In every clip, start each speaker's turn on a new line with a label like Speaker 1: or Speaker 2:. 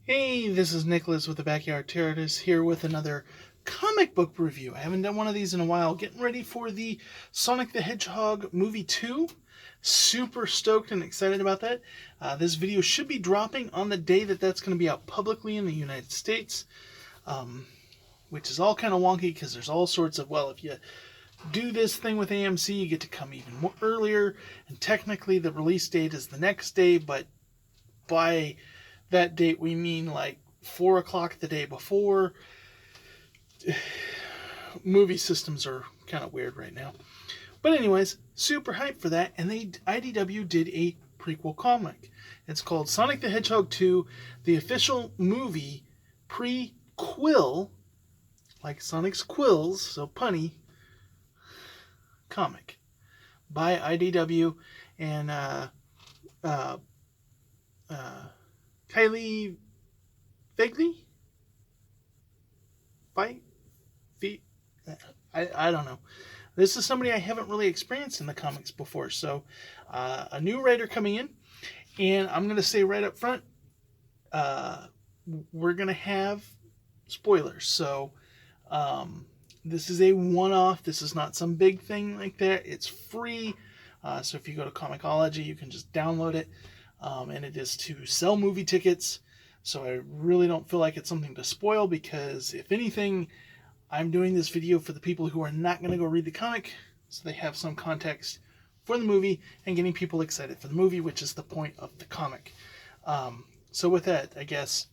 Speaker 1: Hey, this is Nicholas with the Backyard Terrorist here with another comic book review. I haven't done one of these in a while. Getting ready for the Sonic the Hedgehog movie 2. Super stoked and excited about that. This video should be dropping on the day that's going to be out publicly in the United States, which is all kind of wonky because there's all sorts of, if you do this thing with AMC, you get to come even more earlier, and technically the release date is the next day, but by that date we mean like 4 o'clock the day before. Movie systems are kind of weird right now. But anyways, super hyped for that, and IDW did a prequel comic. It's called Sonic the Hedgehog 2, the official movie Pre-Quill, like Sonic's quills, so punny, comic by IDW and Kylie Fegley? I don't know. This is somebody I haven't really experienced in the comics before, so a new writer coming in, and I'm going to say right up front, we're going to have spoilers, so this is a one-off. This is not some big thing like that. It's free, so if you go to Comixology, you can just download it, and it is to sell movie tickets, so I really don't feel like it's something to spoil, because if anything, I'm doing this video for the people who are not going to go read the comic, so they have some context for the movie and getting people excited for the movie, which is the point of the comic. So with that, I guess...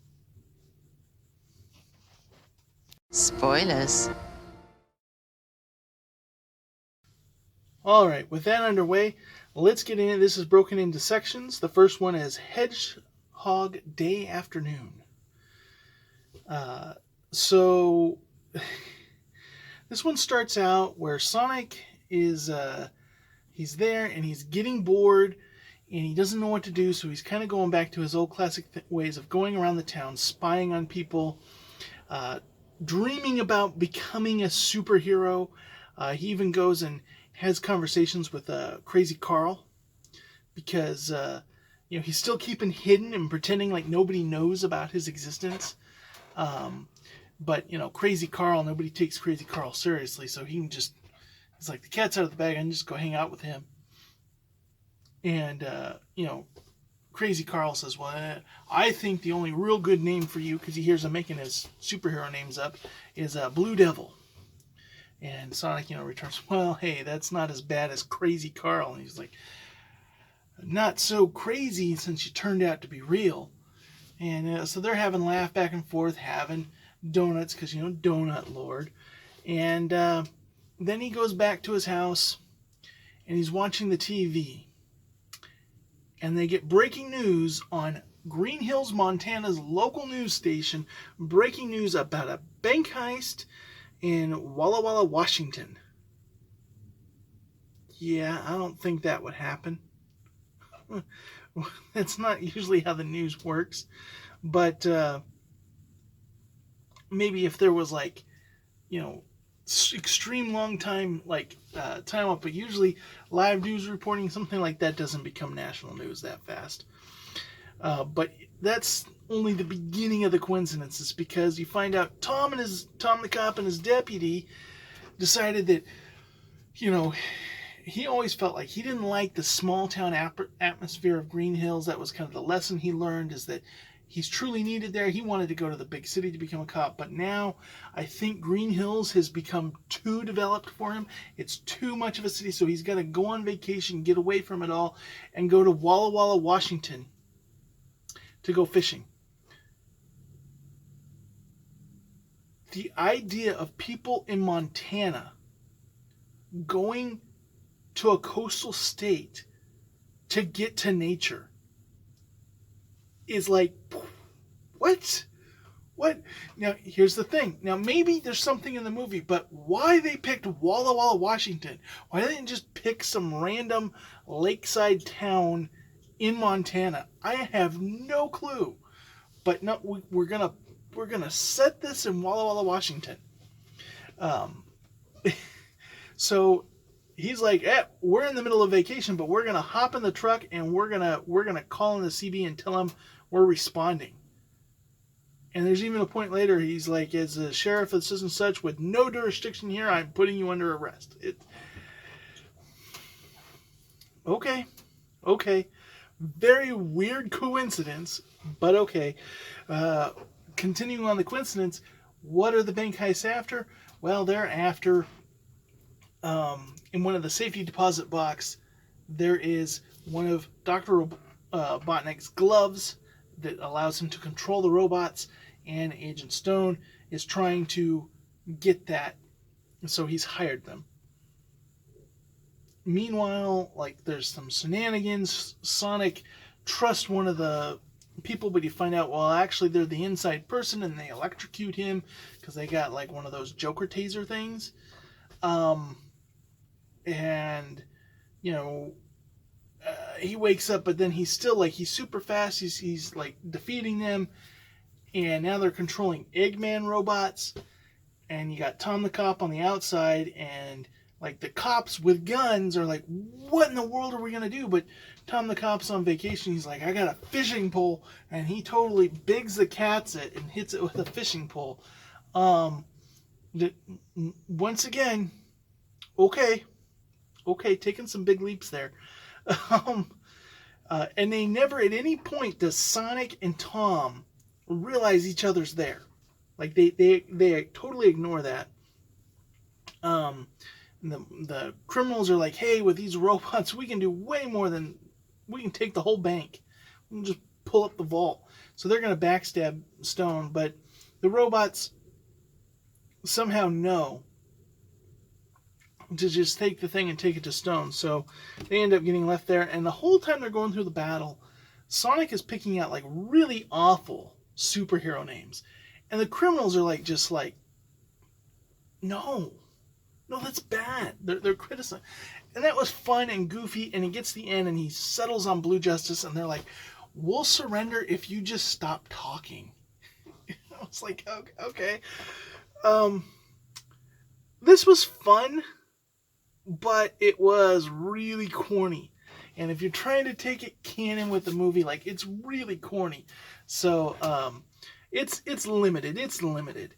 Speaker 2: Spoilers.
Speaker 1: Alright, with that underway, let's get in. This is broken into sections. The first one is Hedgehog Day Afternoon. So this one starts out where Sonic is he's there and he's getting bored and he doesn't know what to do, so he's kind of going back to his old classic ways of going around the town, spying on people, dreaming about becoming a superhero. He even goes and has conversations with Crazy Carl, because he's still keeping hidden and pretending like nobody knows about his existence. But Crazy Carl, nobody takes Crazy Carl seriously, so he can just, it's like the cat's out of the bag, I can just go hang out with him. And Crazy Carl says, well, I think the only real good name for you, because he hears him making his superhero names up, is Blue Devil. And Sonic, returns, well, hey, that's not as bad as Crazy Carl. And he's like, not so crazy since you turned out to be real. And so they're having laugh back and forth, having donuts, because, Donut Lord. And then he goes back to his house, and he's watching the TV. And they get breaking news on Green Hills, Montana's local news station, breaking news about a bank heist in Walla Walla, Washington. Yeah, I don't think that would happen. That's not usually how the news works. But maybe if there was extreme long time time up, but usually live news reporting, something like that doesn't become national news that fast. But that's only the beginning of the coincidences, because you find out Tom the cop and his deputy decided that he always felt like he didn't like the small town atmosphere of Green Hills. That was kind of the lesson he learned, is that he's truly needed there. He wanted to go to the big city to become a cop, but now I think Green Hills has become too developed for him. It's too much of a city, so he's got to go on vacation, get away from it all, and go to Walla Walla, Washington to go fishing. The idea of people in Montana going to a coastal state to get to nature is like, what? Now, here's the thing. Now, maybe there's something in the movie, but why they picked Walla Walla, Washington? Why didn't they just pick some random lakeside town in Montana? I have no clue. But no, we're gonna set this in Walla Walla, Washington. So he's like, we're in the middle of vacation, but we're gonna hop in the truck and we're gonna call in the CB and tell them we're responding. And there's even a point later, he's like, as a sheriff of such and such with no jurisdiction here, I'm putting you under arrest. Okay. Very weird coincidence, but okay. Continuing on the coincidence, what are the bank heists after? Well, they're after, in one of the safety deposit box, there is one of Dr. Robotnik's gloves that allows him to control the robots, and Agent Stone is trying to get that, so he's hired them. Meanwhile, like, there's some shenanigans. Sonic trusts one of the people, but you find out, well, actually they're the inside person, and they electrocute him because they got like one of those Joker taser things. And you know, he wakes up, but then he's still like, he's super fast. He's like defeating them, and now they're controlling Eggman robots. And you got Tom the Cop on the outside, and like the cops with guns are like, what in the world are we gonna do? But Tom the Cop's on vacation. He's like, I got a fishing pole, and he totally bigs the cat's it and hits it with a fishing pole. Once again, okay, taking some big leaps there. And they never at any point does Sonic and Tom realize each other's there. Like they totally ignore that. The criminals are like, hey, with these robots, we can do way more than, we can take the whole bank. We can just pull up the vault. So they're going to backstab Stone, but the robots somehow know to just take the thing and take it to Stone. So they end up getting left there, and the whole time they're going through the battle, Sonic is picking out like really awful superhero names. And the criminals are like, just like, no, that's bad. They're criticizing. And that was fun and goofy, and he gets to the end, and he settles on Blue Justice, and they're like, we'll surrender if you just stop talking. I was like, okay. This was fun, but it was really corny. And if you're trying to take it canon with the movie, like, it's really corny. So, it's limited. It's limited.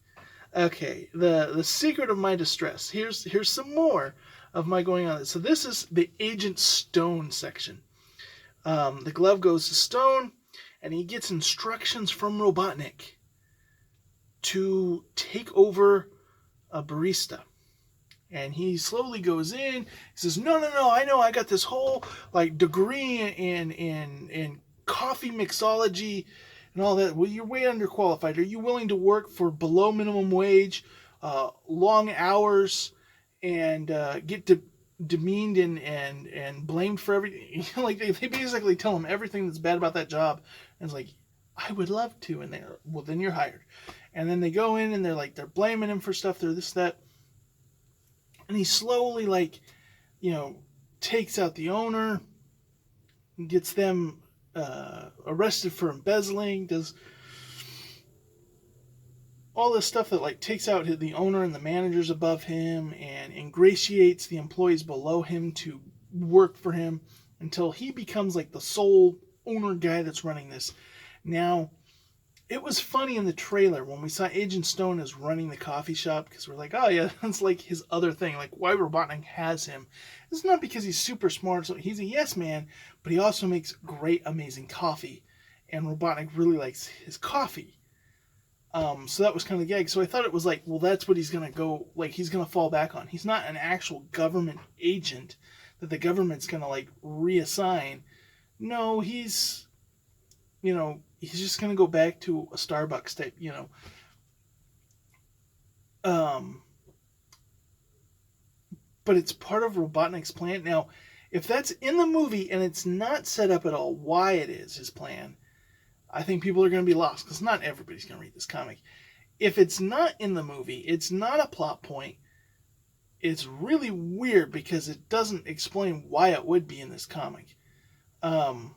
Speaker 1: Okay, the secret of my distress. Here's some more of my going on. So this is the Agent Stone section. The glove goes to Stone, and he gets instructions from Robotnik to take over a barista. And he slowly goes in. He says, no, I know, I got this whole like degree in coffee mixology and all that. Well, you're way underqualified. Are you willing to work for below minimum wage, long hours, and get demeaned and blamed for everything? Like they basically tell him everything that's bad about that job. And it's like, I would love to. And they're, well, then you're hired. And then they go in and they're blaming him for stuff. They're this, that. And he slowly, like, takes out the owner, gets them arrested for embezzling, does all this stuff that, like, takes out the owner and the managers above him and ingratiates the employees below him to work for him until he becomes, like, the sole owner guy that's running this. Now, it was funny in the trailer when we saw Agent Stone as running the coffee shop, because we're like, oh yeah, that's like his other thing. Like, why Robotnik has him. It's not because he's super smart. So he's a yes man, but he also makes great, amazing coffee. And Robotnik really likes his coffee. So that was kind of the gag. So I thought it was like, well, that's what he's going to go, like, he's going to fall back on. He's not an actual government agent that the government's going to, like, reassign. No, he's just going to go back to a Starbucks type, But it's part of Robotnik's plan. Now, if that's in the movie and it's not set up at all why it is his plan, I think people are going to be lost, because not everybody's going to read this comic. If it's not in the movie, it's not a plot point. It's really weird because it doesn't explain why it would be in this comic. So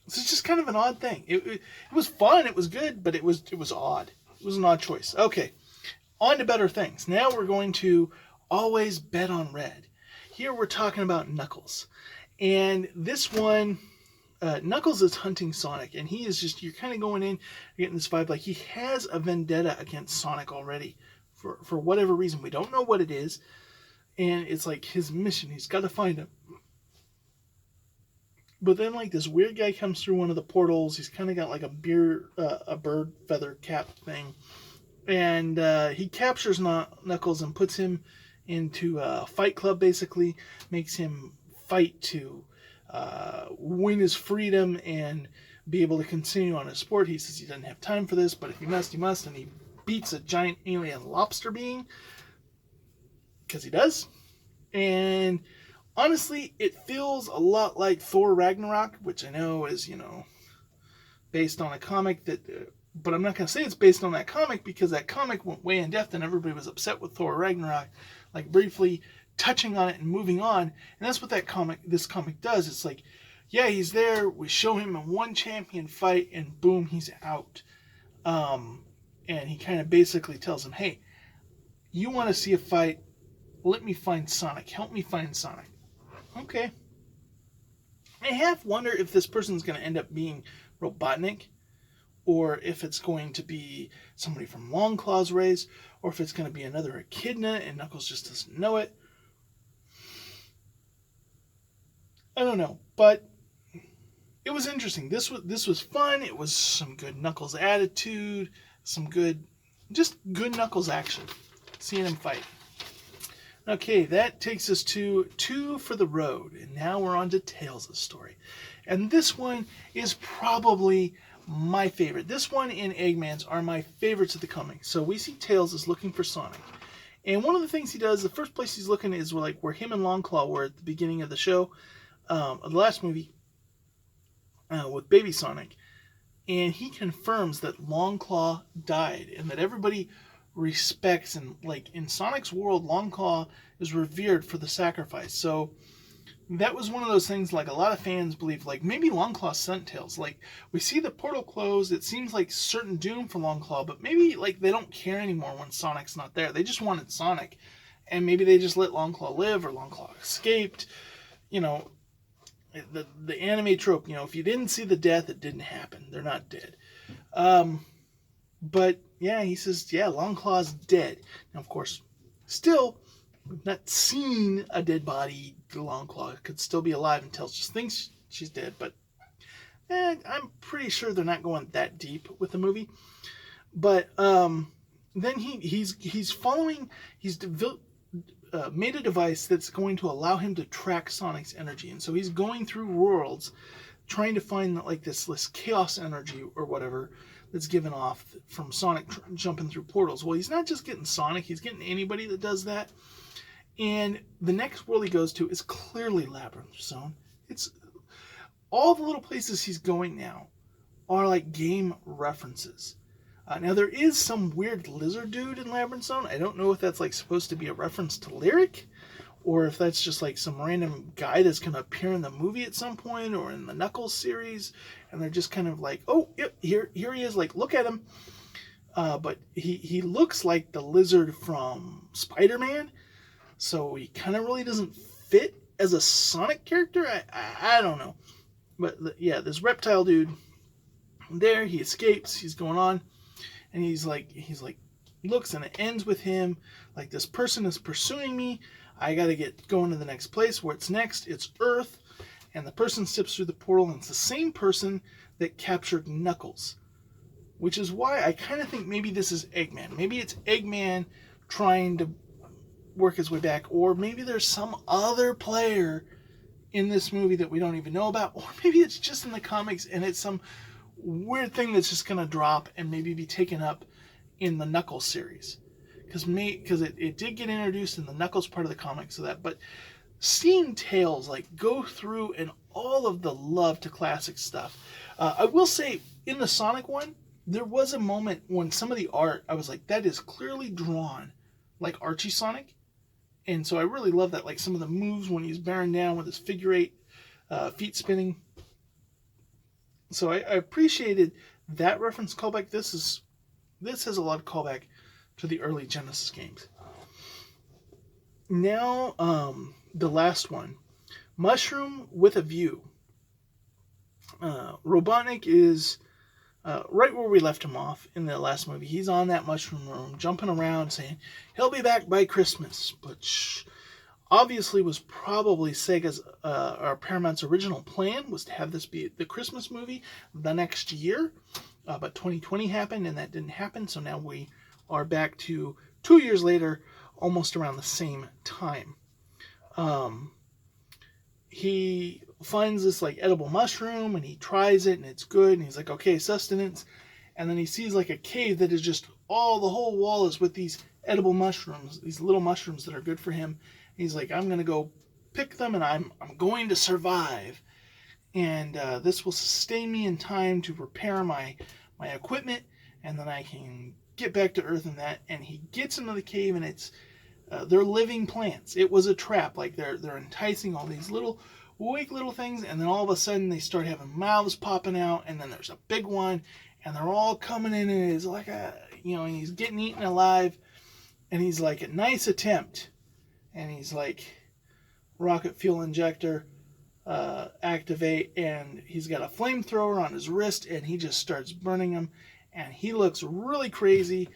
Speaker 1: it's just kind of an odd thing. It was fun, it was good, but it was odd. It was an odd choice. Okay, on to better things. Now we're going to always bet on red. Here we're talking about Knuckles. And this one, Knuckles is hunting Sonic, and he is just, you're kind of going in, you're getting this vibe like he has a vendetta against Sonic already for whatever reason. We don't know what it is, and it's like his mission. He's got to find him. But then, like, this weird guy comes through one of the portals. He's kind of got like a bird feather cap thing, and he captures Knuckles and puts him into a fight club. Basically, makes him fight to win his freedom and be able to continue on his sport. He says he doesn't have time for this, but if he must, he must. And he beats a giant alien lobster being, because he does. And honestly, it feels a lot like Thor Ragnarok, which I know is, based on a comic that... but I'm not going to say it's based on that comic, because that comic went way in depth and everybody was upset with Thor Ragnarok, like briefly touching on it and moving on. And that's what this comic does. It's like, yeah, he's there. We show him in one champion fight and boom, he's out. And he kind of basically tells him, hey, you want to see a fight? Let me find Sonic. Help me find Sonic. Okay. I half wonder if this person's going to end up being Robotnik, or if it's going to be somebody from Longclaw's race, or if it's going to be another Echidna and Knuckles just doesn't know it. I don't know, but it was interesting. This was fun. It was some good Knuckles attitude, some good Knuckles action. Seeing him fight. Okay, that takes us to 2 for the road, and now we're on to Tails' story. And this one is probably my favorite. This one and Eggman's are my favorites of the comic. So we see Tails is looking for Sonic. And one of the things he does, the first place he's looking is where him and Longclaw were at the beginning of the show, of the last movie, with Baby Sonic. And he confirms that Longclaw died, and that everybody respects, and like in Sonic's world, Longclaw is revered for the sacrifice. So that was one of those things, like a lot of fans believe, like maybe Longclaw sent Tails. Like we see the portal close, it seems like certain doom for Longclaw, but maybe like they don't care anymore when Sonic's not there. They just wanted Sonic, and maybe they just let Longclaw live, or Longclaw escaped. The anime trope, if you didn't see the death, it didn't happen. They're not dead. But yeah, he says, yeah, Longclaw's dead. Now, of course, still, we've not seen a dead body. Longclaw could still be alive, and Tails just thinks she's dead. But I'm pretty sure they're not going that deep with the movie. But then he's following. He's made a device that's going to allow him to track Sonic's energy, and so he's going through worlds, trying to find like this chaos energy or whatever that's given off from Sonic jumping through portals. Well, he's not just getting Sonic, he's getting anybody that does that. And the next world he goes to is clearly Labyrinth Zone. It's all the little places he's going now are like game references. Now there is some weird lizard dude in Labyrinth Zone. I don't know if that's like supposed to be a reference to Lyric, or if that's just like some random guy that's going to appear in the movie at some point, or in the Knuckles series, and they're just kind of like, oh, yep, here he is, like, look at him. But he looks like the lizard from Spider-Man, so he kind of really doesn't fit as a Sonic character. I don't know. But yeah, this reptile dude there, he escapes, he's going on, and he's like, looks, and it ends with him like, this person is pursuing me. I gotta get going to the next place. Where it's next, it's Earth, and the person steps through the portal, and it's the same person that captured Knuckles, which is why I kind of think maybe this is Eggman. Maybe it's Eggman trying to work his way back, or maybe there's some other player in this movie that we don't even know about, or maybe it's just in the comics and it's some weird thing that's just gonna drop and maybe be taken up in the Knuckles series, because it did get introduced in the Knuckles part of the comic. But seeing Tails like go through and all of the love to classic stuff, I will say in the Sonic one, there was a moment when some of the art, I was like, that is clearly drawn like Archie Sonic. And so I really love that, like some of the moves when he's bearing down with his figure eight, feet spinning. So I appreciated that reference callback. This has a lot of callback to the early Genesis games. Now, the last one, Mushroom with a View. Robotnik is right where we left him off in the last movie. He's on that mushroom room, jumping around, saying he'll be back by Christmas. But obviously was probably Sega's or Paramount's original plan was to have this be the Christmas movie the next year. But 2020 happened, and that didn't happen. So now we are back to 2 years later, almost around the same time. He finds this like edible mushroom and he tries it and it's good and he's like, okay, sustenance. And then he sees like a cave that is just the whole wall is with these edible mushrooms, these little mushrooms that are good for him. He's like, I'm going to go pick them and I'm going to survive. And this will sustain me in time to repair my equipment, and then I can get back to Earth and that. And he gets into the cave and it's they're living plants. It was a trap. Like they're enticing all these little weak little things, and then all of a sudden they start having mouths popping out, and then there's a big one, and they're all coming in, and it's like and he's getting eaten alive, and he's like, a nice attempt, and he's like, rocket fuel injector, activate, and he's got a flamethrower on his wrist, and he just starts burning him, and he looks really crazy,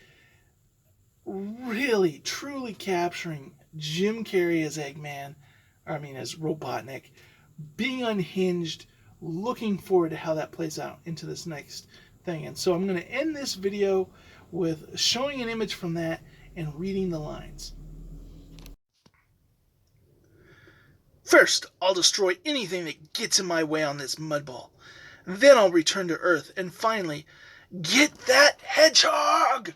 Speaker 1: really truly capturing Jim Carrey as Eggman, as Robotnik, being unhinged, looking forward to how that plays out into this next thing. And so I'm going to end this video with showing an image from that and reading the lines. First, I'll destroy anything that gets in my way on this mudball. Then I'll return to Earth and finally get that hedgehog!